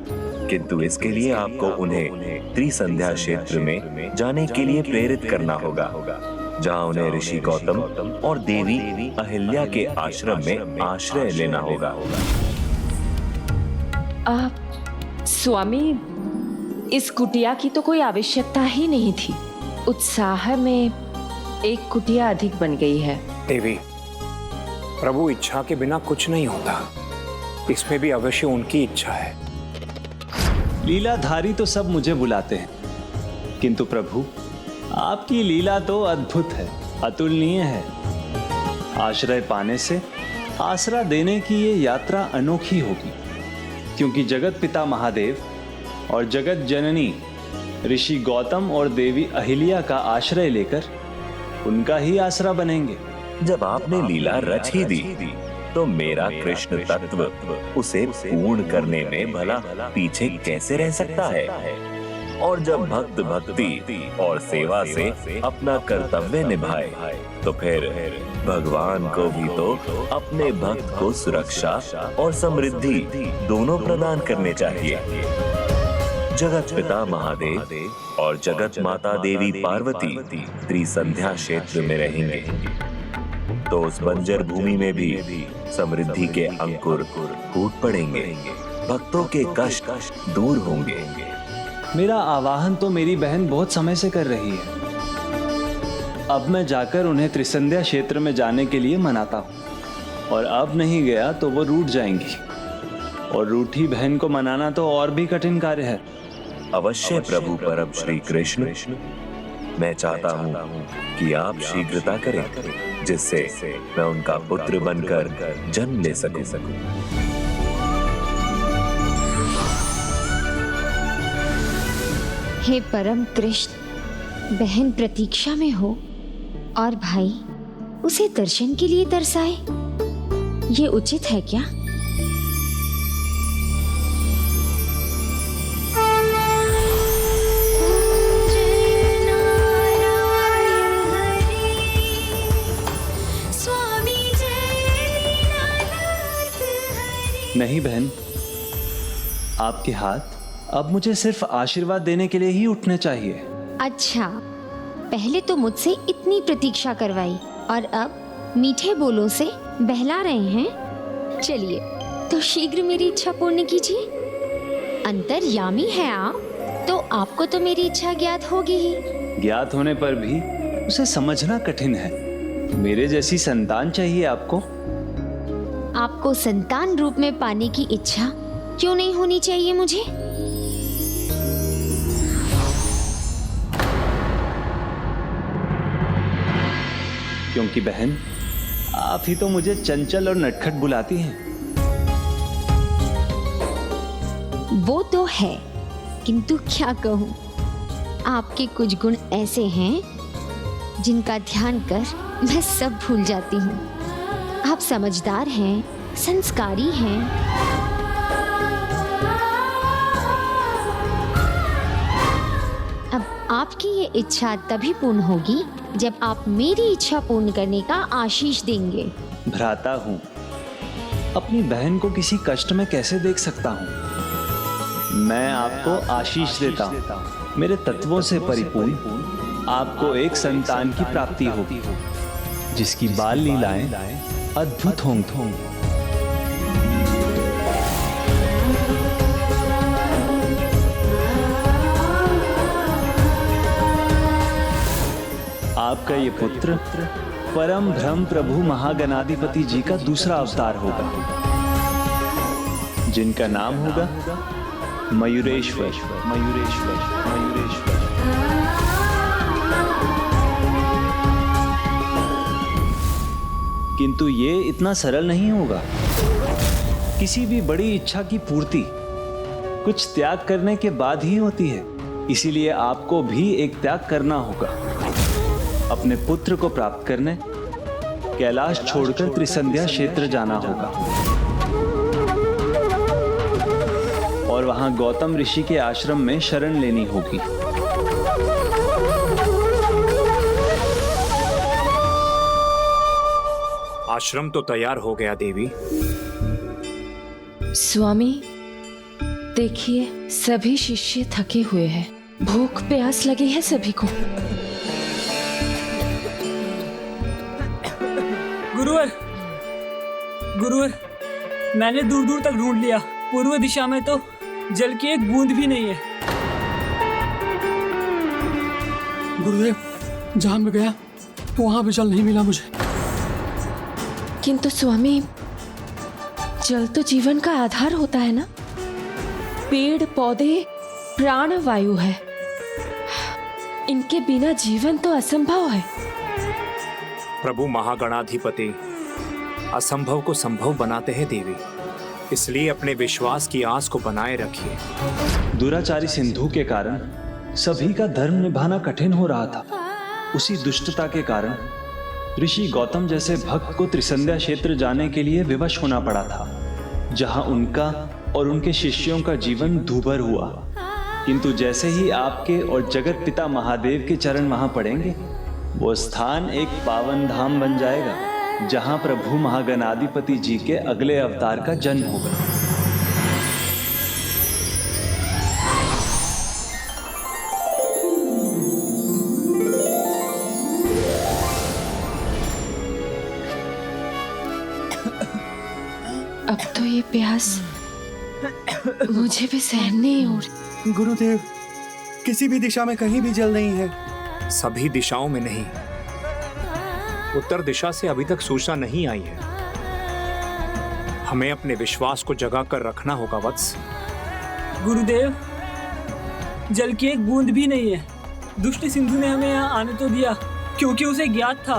किंतु इसके लिए आपको उन्हें त्रिसंध्या क्षेत्र में जाने के लिए प्रेरित करना होगा, जहाँ उन्हें ऋषि गौतम और देवी अहिल्या के आश्रम में आश्रय लेना होगा। स्वामी, इस कुटिया की तो कोई आवश्यकता ही नहीं थी। उत्साह में एक कुटिया अधिक बन गई है। देवी, प्रभु इच्छा के बिना कुछ नहीं होता। इसमें भी अवश्य उनकी इच्छा है। लीलाधारी तो सब मुझे बुलाते हैं, किंतु प्रभु आपकी लीला तो अद्भुत है, अतुलनीय है। आश्रय पाने से आसरा देने की ये यात्रा अनोखी होगी, क्योंकि जगत पिता महादेव और जगत जननी ऋषि गौतम और देवी अहिल्या का आश्रय लेकर उनका ही आसरा बनेंगे। जब आपने लीला रच ही दी तो मेरा कृष्ण तत्व उसे पूर्ण करने में भला पीछे कैसे रह सकता है। और जब भक्त भक्ति और सेवा से अपना कर्तव्य निभाए तो फिर भगवान को भी तो अपने भक्त को सुरक्षा और समृद्धि दोनों प्रदान करने चाहिए। जगत पिता महादेव और जगत माता देवी पार्वती त्रिसंध्या क्षेत्र में रहेंगे तो उस बंजर भूमि में भी समृद्धि के अंकुर फूट पड़ेंगे, भक्तों के कष्ट दूर होंगे। मेरा आवाहन तो मेरी बहन बहुत समय से कर रही है। अब मैं जाकर उन्हें त्रिसंध्या क्षेत्र में जाने के लिए मनाता हूँ, और अब नहीं गया तो वो रूठ जाएंगी। और रूठी बहन को मनाना तो और भी कठिन कार्य है। अवश्य प्रभु परम श्री कृष्ण, मैं चाहता हूँ कि आप शीघ्रता करें जिससे मैं उनका पुत्र बनकर जन्म ले सकूं। हे परम कृष्ण, बहन प्रतीक्षा में हो और भाई उसे दर्शन के लिए तरसाए, ये उचित है क्या? नहीं बहन, आपके हाथ अब मुझे सिर्फ आशीर्वाद देने के लिए ही उठने चाहिए। अच्छा, पहले तो मुझसे इतनी प्रतीक्षा करवाई और अब मीठे बोलों से बहला रहे हैं। चलिए तो शीघ्र मेरी इच्छा पूर्ण कीजिए। अंतर्यामी है आप, तो आपको तो मेरी इच्छा ज्ञात होगी ही। ज्ञात होने पर भी उसे समझना कठिन है। मेरे जैसी संतान चाहिए आपको। आपको संतान रूप में पाने की इच्छा क्यों नहीं होनी चाहिए मुझे? क्योंकि बहन, आप ही तो मुझे चंचल और नटखट बुलाती हैं। वो तो है, किंतु क्या कहूँ, आपके कुछ गुण ऐसे हैं जिनका ध्यान कर मैं सब भूल जाती हूँ। आप समझदार हैं, संस्कारी हैं। अब आपकी ये इच्छा तभी पूर्ण होगी जब आप मेरी इच्छा पूर्ण करने का आशीष देंगे। भ्राता हूँ, अपनी बहन को किसी कष्ट में कैसे देख सकता हूँ। मैं आपको आशीष देता हूँ। मेरे तत्वों से परिपूर्ण आपको एक संतान की प्राप्ति होगी, जिसकी बाल लीलाएं अद्भुत होंगी। आपका ये पुत्र परम ब्रह्म प्रभु महागणाधिपति जी का दूसरा अवतार होगा, जिनका नाम होगा मयूरेश्वर। मयूरेश्वर, मयूरेश्वर। किंतु ये इतना सरल नहीं होगा। किसी भी बड़ी इच्छा की पूर्ति कुछ त्याग करने के बाद ही होती है। इसीलिए आपको भी एक त्याग करना होगा। अपने पुत्र को प्राप्त करने कैलाश छोड़कर त्रिसंध्या क्षेत्र जाना होगा और वहां गौतम ऋषि के आश्रम में शरण लेनी होगी। आश्रम तो तैयार हो गया देवी। स्वामी देखिए, सभी शिष्य थके हुए हैं, भूख प्यास लगी है सभी को। गुरुवर, गुरुवर, मैंने दूर दूर तक ढूंढ लिया, पूर्व दिशा में तो जल की एक बूंद भी नहीं है। गुरुदेव, जहां मैं गया वहां भी जल नहीं मिला मुझे। किंतु स्वामी, जल तो जीवन का आधार होता है ना। पेड़ पौधे प्राण वायु है, इनके बिना जीवन तो असंभव है। प्रभु महागणाधिपति असंभव को संभव बनाते हैं देवी, इसलिए अपने विश्वास की आस को बनाए रखिए। दुराचारी सिंधु के कारण सभी का धर्म निभाना कठिन हो रहा था। उसी दुष्टता के कारण ऋषि गौतम जैसे भक्त को त्रिसंध्या क्षेत्र जाने के लिए विवश होना पड़ा था, जहां उनका और उनके शिष्यों का जीवन दूभर हुआ। किंतु जैसे ही आपके और जगत पिता महादेव के चरण वहां पड़ेंगे, वो स्थान एक पावन धाम बन जाएगा, जहां प्रभु महागणाधिपति जी के अगले अवतार का जन्म होगा। अब तो ये प्यास मुझे भी सहन नहीं हो रही। गुरुदेव, किसी भी दिशा में कहीं भी जल नहीं है। सभी दिशाओं में नहीं, उत्तर दिशा से अभी तक सूचना नहीं आई है। हमें अपने विश्वास को जगा कर रखना होगा वत्स। गुरुदेव, जल की एक बूंद भी नहीं है। दुष्ट सिंधु ने हमें यहाँ आने तो दिया क्योंकि उसे ज्ञात था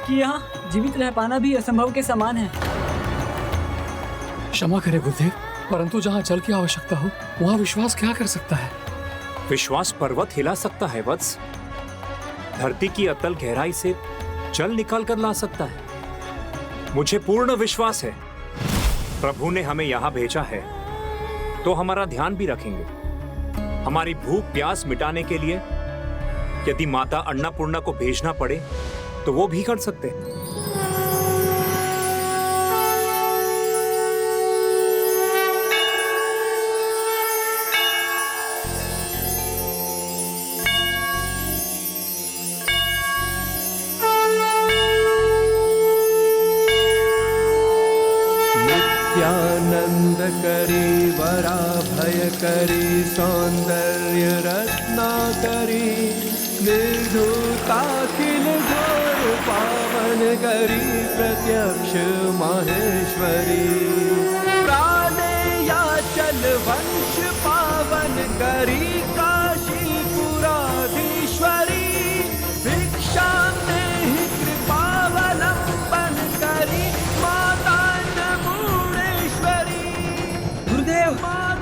कि यहाँ जीवित रह पाना भी असंभव के समान है। क्षमा करे गुरुदेव, परंतु जहाँ जल की आवश्यकता हो वहाँ विश्वास क्या कर सकता है? विश्वास पर्वत हिला सकता है वत्स। धरती की अतल गहराई से जल निकाल कर ला सकता है। मुझे पूर्ण विश्वास है प्रभु ने हमें यहाँ भेजा है तो हमारा ध्यान भी रखेंगे। हमारी भूख प्यास मिटाने के लिए यदि माता अन्नपूर्णा को भेजना पड़े तो वो भी कर सकते हैं। नित्यानंद करी वरा भय करी सौंदर्य रत्ना करी निर्धुताखिल घोर पावन करी प्रत्यक्ष माहेश्वरी प्राणे याचल वंश पावन करी काशी पुराधीश्वरी भिक्षा में कृपावलंबन करी माता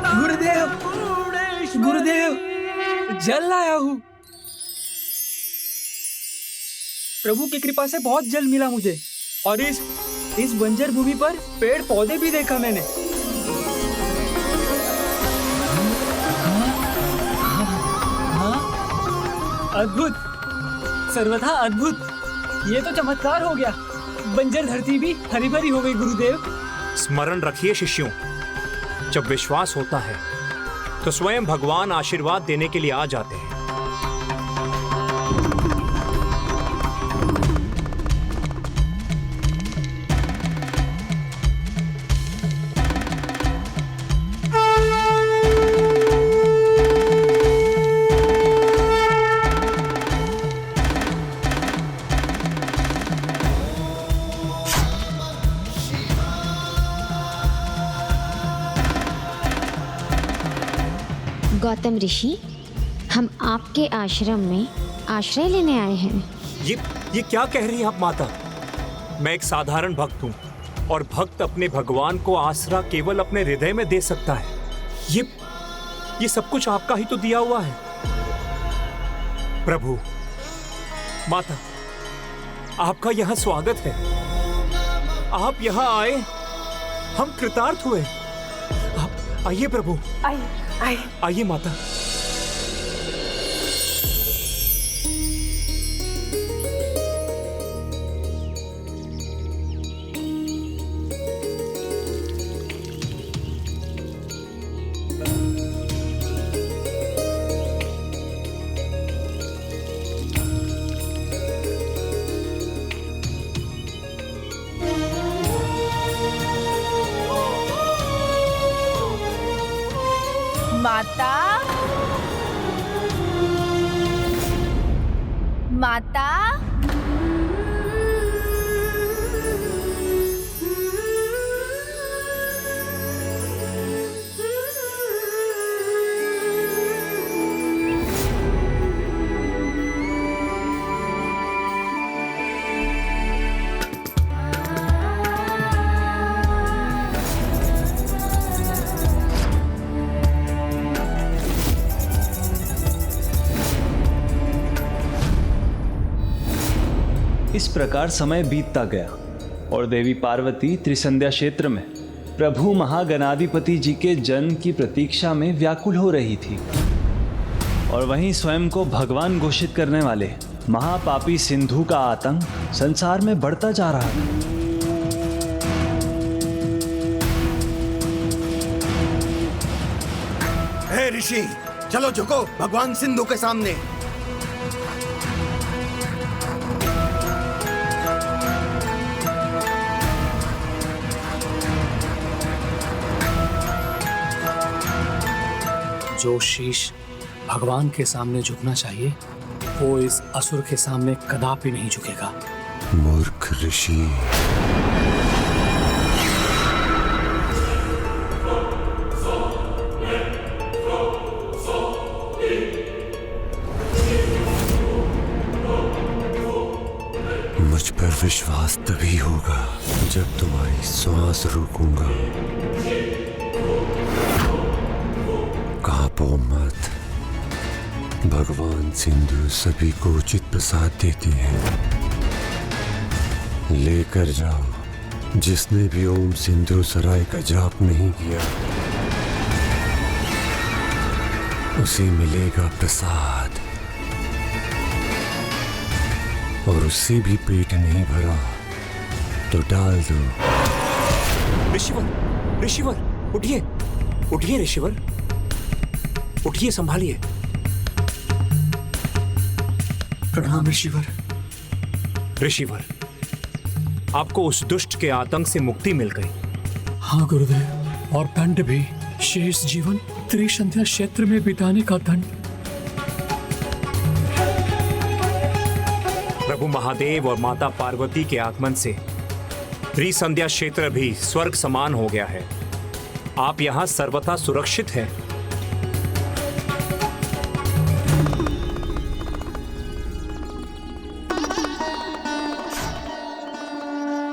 गुरुदेव, गुरुदेव, जल लाया हूँ। प्रभु की कृपा से बहुत जल मिला मुझे और इस बंजर भूमि पर पेड़ पौधे भी देखा मैंने। अद्भुत, सर्वथा अद्भुत। ये तो चमत्कार हो गया। बंजर धरती भी हरी भरी हो गई गुरुदेव। स्मरण रखिए शिष्यों, जब विश्वास होता है तो स्वयं भगवान आशीर्वाद देने के लिए आ जाते हैं। गौतम ऋषि, हम आपके आश्रम में आश्रय लेने आए हैं। ये क्या कह रही हैं आप माता? मैं एक साधारण भक्त हूँ और भक्त अपने भगवान को आसरा केवल अपने हृदय में दे सकता है। ये सब कुछ आपका ही तो दिया हुआ है। प्रभु, माता, आपका यहाँ स्वागत है। आप यहाँ आए, हम कृतार्थ हुए। आप आइए प्रभु, आइए माता। माता, माता, इस प्रकार समय बीतता गया और देवी पार्वती त्रिसंध्या क्षेत्र में प्रभु महागणाधिपति जी के जन्म की प्रतीक्षा में व्याकुल हो रही थी और वहीं स्वयं को भगवान घोषित करने वाले महापापी सिंधु का आतंक संसार में बढ़ता जा रहा था। हे ऋषि, चलो झुको भगवान सिंधु के सामने। जो शीश भगवान के सामने झुकना चाहिए वो इस असुर के सामने कदापि नहीं झुकेगा। मूर्ख ऋषि, विश्वास तभी होगा जब तुम्हारी सांस रोकूंगा। कांपो मत, भगवान सिंधु सभी को उचित प्रसाद देती है। लेकर जाओ, जिसने भी ओम सिंधु सराय का जाप नहीं किया उसे मिलेगा प्रसाद, और उससे भी पेट नहीं भरा तो डाल दो। ऋषिवर, ऋषिवर, उठिए, उठिए ऋषिवर, उठिए, संभालिए। प्रणाम ऋषिवर। ऋषिवर, आपको उस दुष्ट के आतंक से मुक्ति मिल गई। हाँ गुरुदेव, और दंड भी, शेष जीवन त्रिसंध्या क्षेत्र में बिताने का दंड। प्रभु महादेव और माता पार्वती के आगमन से त्रिसंध्या क्षेत्र भी स्वर्ग समान हो गया है। आप यहाँ सर्वथा सुरक्षित हैं।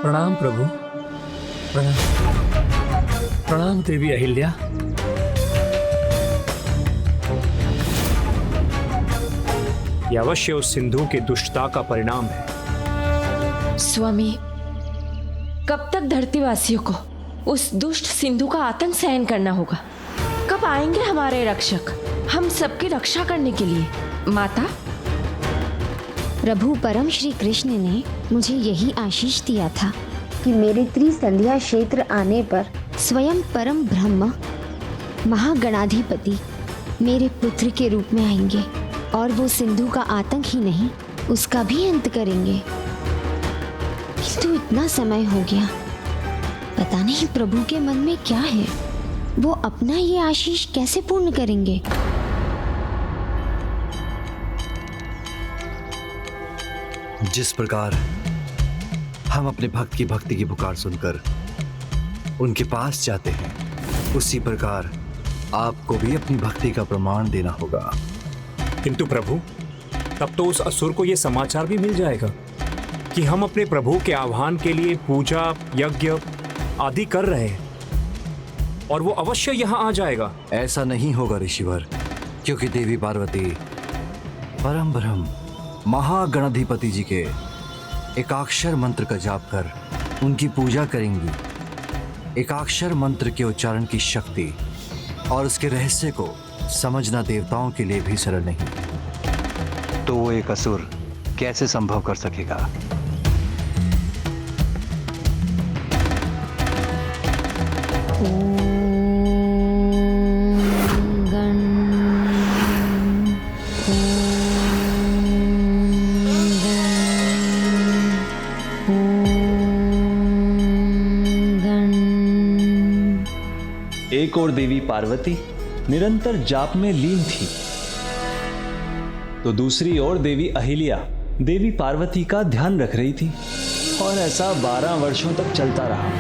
प्रणाम प्रभु। प्रणाम। प्रणाम देवी अहिल्या। यह अवश्य उस सिंधु के दुष्टता का परिणाम है। स्वामी, कब तक धरतीवासियों को उस दुष्ट सिंधु का आतंक सहन करना होगा? कब आएंगे हमारे रक्षक हम सबकी रक्षा करने के लिए? माता, प्रभु परम श्री कृष्ण ने मुझे यही आशीष दिया था कि मेरे त्रिसंध्या क्षेत्र आने पर स्वयं परम ब्रह्म महागणाधिपति मेरे पुत्र के रूप में आएंगे और वो सिंधु का आतंक ही नहीं उसका भी अंत करेंगे। किंतु इतना समय हो गया, पता नहीं प्रभु के मन में क्या है, वो अपना ये आशीष कैसे पूर्ण करेंगे। जिस प्रकार हम अपने भक्त की भक्ति की पुकार सुनकर उनके पास जाते हैं, उसी प्रकार आपको भी अपनी भक्ति का प्रमाण देना होगा। किंतु प्रभु, तब तो उस असुर को यह समाचार भी मिल जाएगा कि हम अपने प्रभु के आह्वान के लिए पूजा यज्ञ आदि कर रहे हैं, और वो अवश्य यहाँ आ जाएगा। ऐसा नहीं होगा ऋषिवर, क्योंकि देवी पार्वती परम ब्रह्म महागणाधिपति जी के एकाक्षर मंत्र का जाप कर उनकी पूजा करेंगी। एकाक्षर मंत्र के उच्चारण की शक्ति और उसके रहस्य को समझना देवताओं के लिए भी सरल नहीं। तो वो एक असुर कैसे संभव कर सकेगा? एक और देवी पार्वती निरंतर जाप में लीन थी, तो दूसरी ओर देवी अहिल्या देवी पार्वती का ध्यान रख रही थी, और ऐसा 12 वर्षों तक चलता रहा।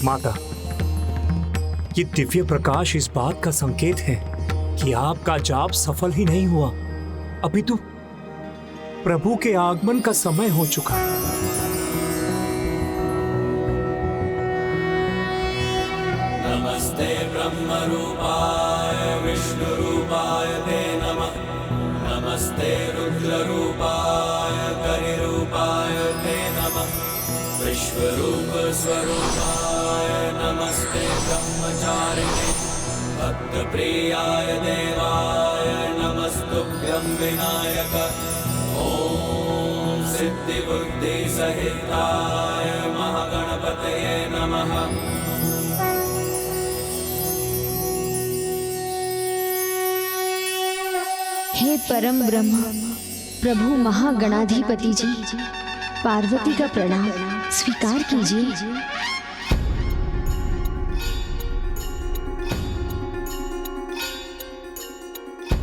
माता, ये दिव्य प्रकाश इस बात का संकेत है कि आपका जाप सफल ही नहीं हुआ, अभी तो प्रभु के आगमन का समय हो चुका है। नमस्ते ब्रह्म रूपाय विष्णु रूपाय ते नमः। नमस्ते रुद्र रूपाय करि रूपाय ते नमः। विश्वरूप स्वरूपाय नमस्ते ब्रह्मचारिणे। भक्त प्रियाय देवाय नमस्तुभ्यं विनायक। ओम सिद्धि बुद्धि सहिताय महागणपतये नमः। हे परम ब्रह्म प्रभु महागणाधिपति जी, पार्वती का प्रणाम स्वीकार कीजिए।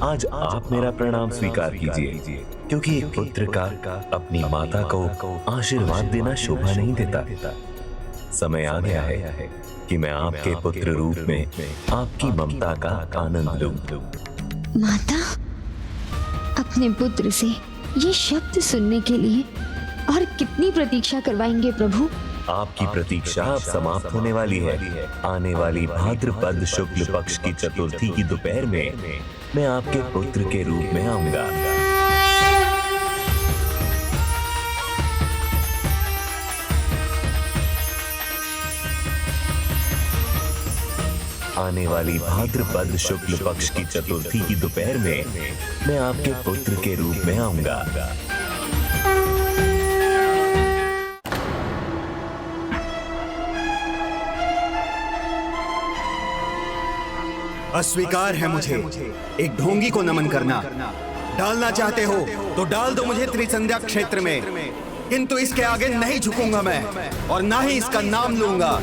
आज आप मेरा प्रणाम स्वीकार कीजिए, क्योंकि एक पुत्र का अपनी माता को आशीर्वाद देना शोभा नहीं देता। समय आ गया है कि मैं आपके पुत्र रूप में आपकी ममता का आनंद लूं। माता, अपने पुत्र से ये शब्द सुनने के लिए और कितनी प्रतीक्षा करवाएंगे प्रभु? आपकी प्रतीक्षा अब समाप्त होने वाली है। आने वाली भाद्रपद शुक्ल पक्ष की चतुर्थी की दोपहर में मैं आपके पुत्र के रूप में आऊंगा। आने वाली भाद्रपद शुक्ल पक्ष की चतुर्थी की दोपहर में मैं आपके पुत्र के रूप में आऊंगा। अस्वीकार है मुझे एक ढोंगी को नमन करना। डालना चाहते हो तो डाल दो मुझे त्रिसंध्या क्षेत्र में, किंतु इसके आगे नहीं झुकूंगा मैं और ना ही इसका नाम लूंगा।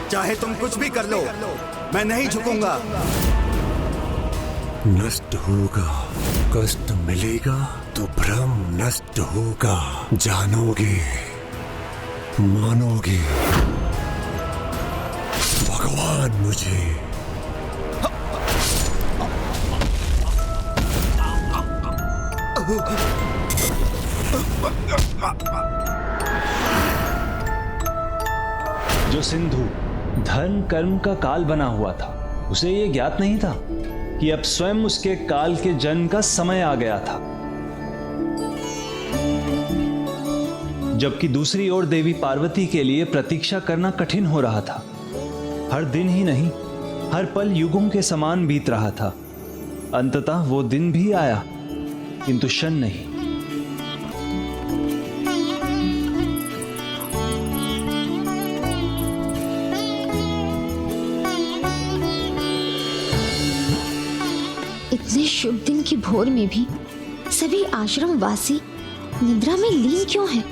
चाहे तुम कुछ भी कर लो, मैं नहीं झुकूंगा। नष्ट होगा, कष्ट मिलेगा तो भ्रम नष्ट होगा। जानोगे, मानोगे, भगवान मुझे जो सिंधु धर्म कर्म का काल बना हुआ था, उसे ये ज्ञात नहीं था कि अब स्वयं उसके काल के जन्म का समय आ गया था। जबकि दूसरी ओर देवी पार्वती के लिए प्रतीक्षा करना कठिन हो रहा था। हर दिन ही नहीं, हर पल युगों के समान बीत रहा था। अंततः वो दिन भी आया, किंतु क्षण नहीं। इतने शुभ दिन की भोर में भी सभी आश्रम वासी निद्रा में लीन क्यों हैं?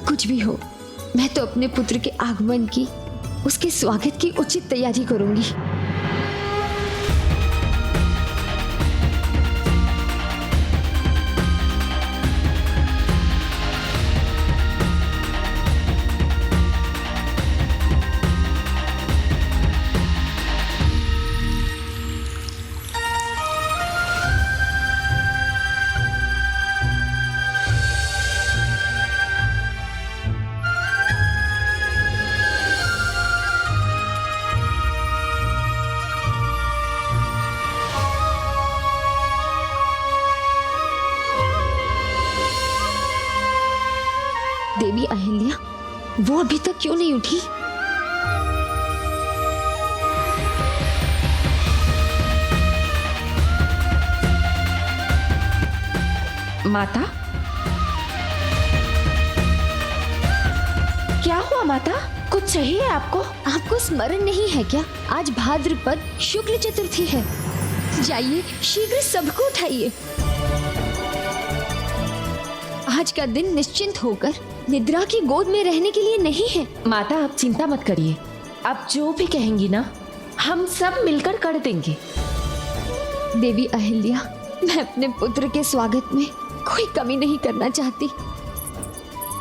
कुछ भी हो, मैं तो अपने पुत्र के आगमन की, उसके स्वागत की उचित तैयारी करूंगी। देवी अहिल्या, वो अभी तक क्यों नहीं उठी? माता, क्या हुआ माता? कुछ चाहिए आपको? आपको स्मरण नहीं है क्या? आज भाद्रपद शुक्ल चतुर्थी है। जाइए, शीघ्र सबको उठाइए। आज का दिन निश्चिंत होकर निद्रा की गोद में रहने के लिए नहीं है। माता, आप चिंता मत करिए। आप जो भी कहेंगी ना, हम सब मिलकर कर देंगे। देवी अहिल्या, मैं अपने पुत्र के स्वागत में कोई कमी नहीं करना चाहती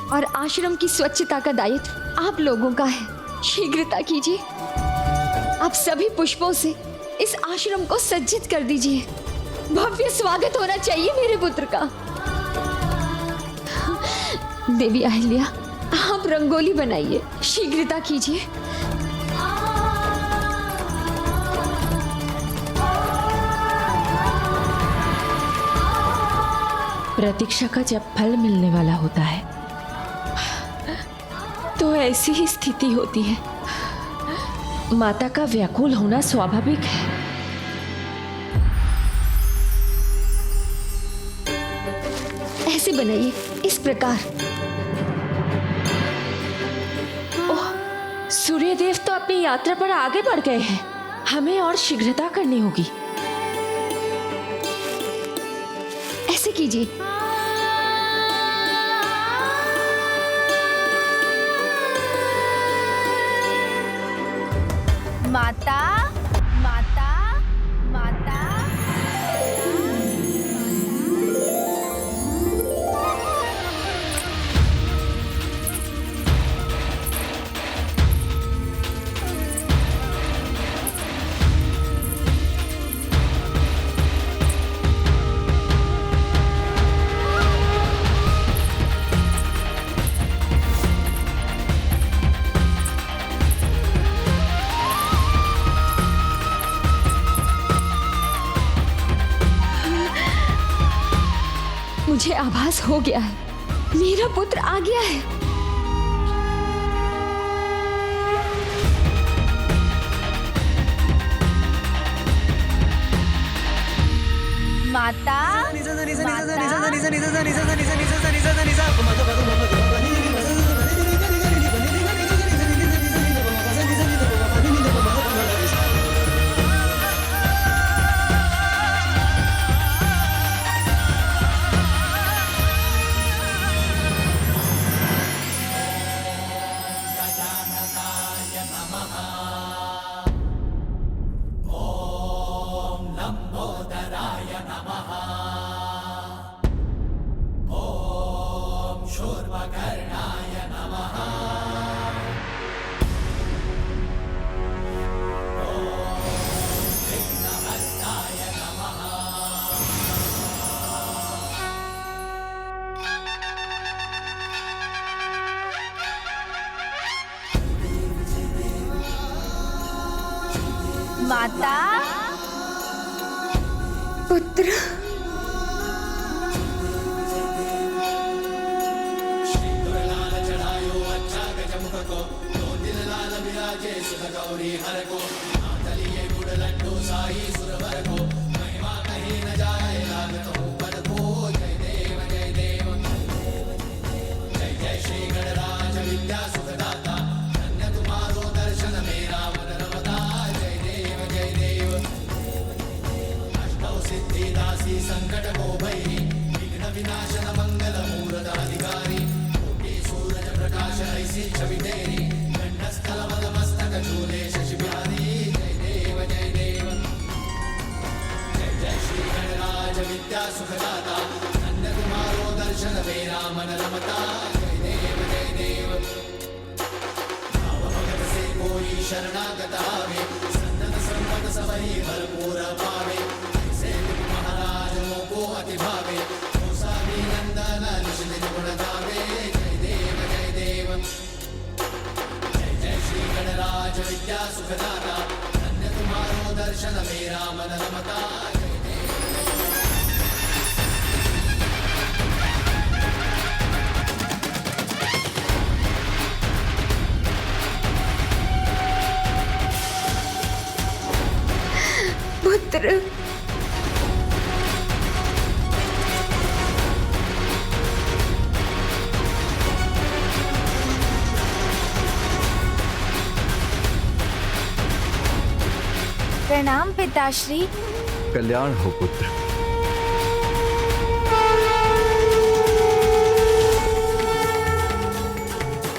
और आश्रम की स्वच्छता का दायित्व आप लोगों का है। शीघ्रता कीजिए, आप सभी पुष्पों से इस आश्रम को सज्जित कर दीजिए। भव्य स्वागत होना चाहिए मेरे पुत्र का। देवी अहिल्या, आप रंगोली बनाइए, शीघ्रता कीजिए। प्रतीक्षा का जब फल मिलने वाला होता है तो ऐसी ही स्थिति होती है। माता का व्याकुल होना स्वाभाविक है। ऐसे बनाइए, इस प्रकार। सूर्यदेव तो अपनी यात्रा पर आगे बढ़ गए हैं। हमें और शीघ्रता करनी होगी। ऐसे कीजिए, माता माता माता। मुझे आभास हो गया है, मेरा पुत्र आ गया है। माता माता पुत्र पुत्र प्रणाम पिताश्री। कल्याण हो पुत्र।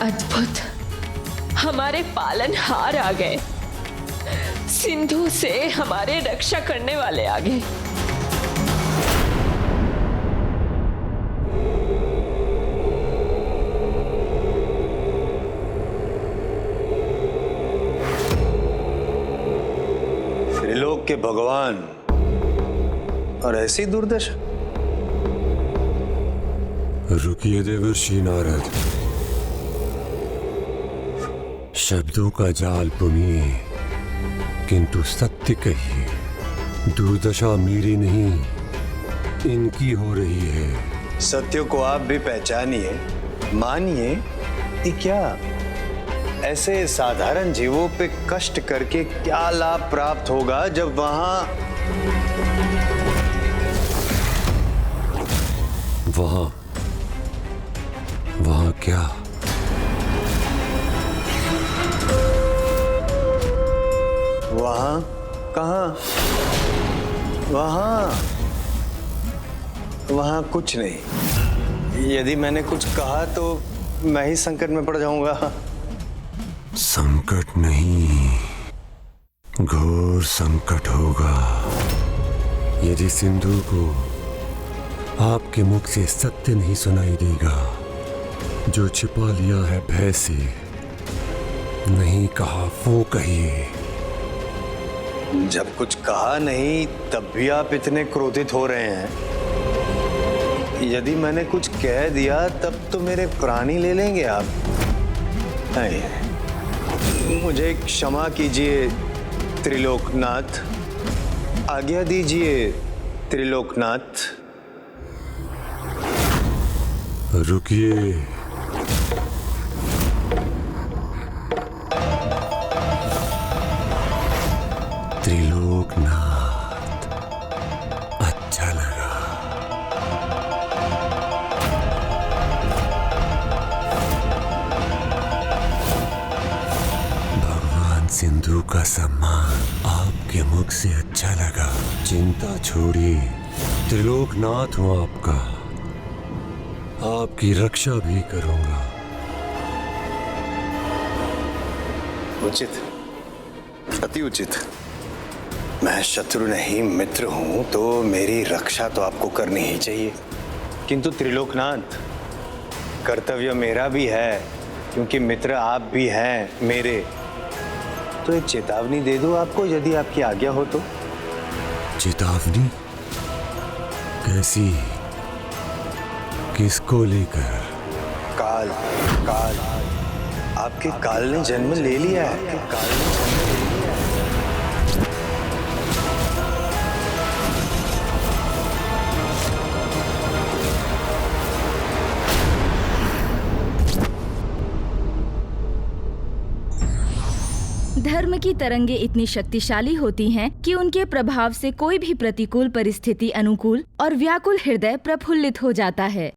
अद्भुत, हमारे पालनहार आ गए। सिंधु से हमारे रक्षा करने वाले आ गए। त्रिलोक के भगवान और ऐसी दुर्दशा। रुकिए देवर्षि नारद, शब्दों का जाल बुनिए किंतु सत्य कहिए। दुर्दशा मेरी नहीं, इनकी हो रही है। सत्य को आप भी पहचानिए, मानिए कि क्या ऐसे साधारण जीवों पे कष्ट करके क्या लाभ प्राप्त होगा जब वहां वहां क्या? वहां? कहाँ? वहां कुछ नहीं। यदि मैंने कुछ कहा तो मैं ही संकट में पड़ जाऊंगा। संकट नहीं, घोर संकट होगा यदि सिंधु को आपके मुख से सत्य नहीं सुनाई देगा जो छिपा लिया है भय से। नहीं कहा वो कहिए। जब कुछ कहा नहीं तब भी आप इतने क्रोधित हो रहे हैं। यदि मैंने कुछ कह दिया तब तो मेरे प्राण ही ले लेंगे आप। नहीं, मुझे क्षमा कीजिए त्रिलोकनाथ, आज्ञा दीजिए त्रिलोकनाथ। रुकिए, त्रिलोकनाथ, अच्छा लगा। भगवान सिंधु का सम्मान आपके मुख से अच्छा लगा। चिंता छोड़िए, त्रिलोकनाथ हूं आपका, आपकी रक्षा भी करूंगा। उचित, अति उचित। मैं शत्रु नहीं मित्र हूं तो मेरी रक्षा तो आपको करनी ही चाहिए। किंतु त्रिलोकनाथ, कर्तव्य मेरा भी है क्योंकि मित्र आप भी हैं मेरे। तो एक चेतावनी दे दूं आपको यदि आपकी आज्ञा हो तो। चेतावनी? कैसी? किसको लेकर? काल, काल, आपके काल ने जन्म ले लिया है। आपके काल ने जन्म ले लिया है। धर्म की तरंगे इतनी शक्तिशाली होती हैं कि उनके प्रभाव से कोई भी प्रतिकूल परिस्थिति अनुकूल और व्याकुल हृदय प्रफुल्लित हो जाता है।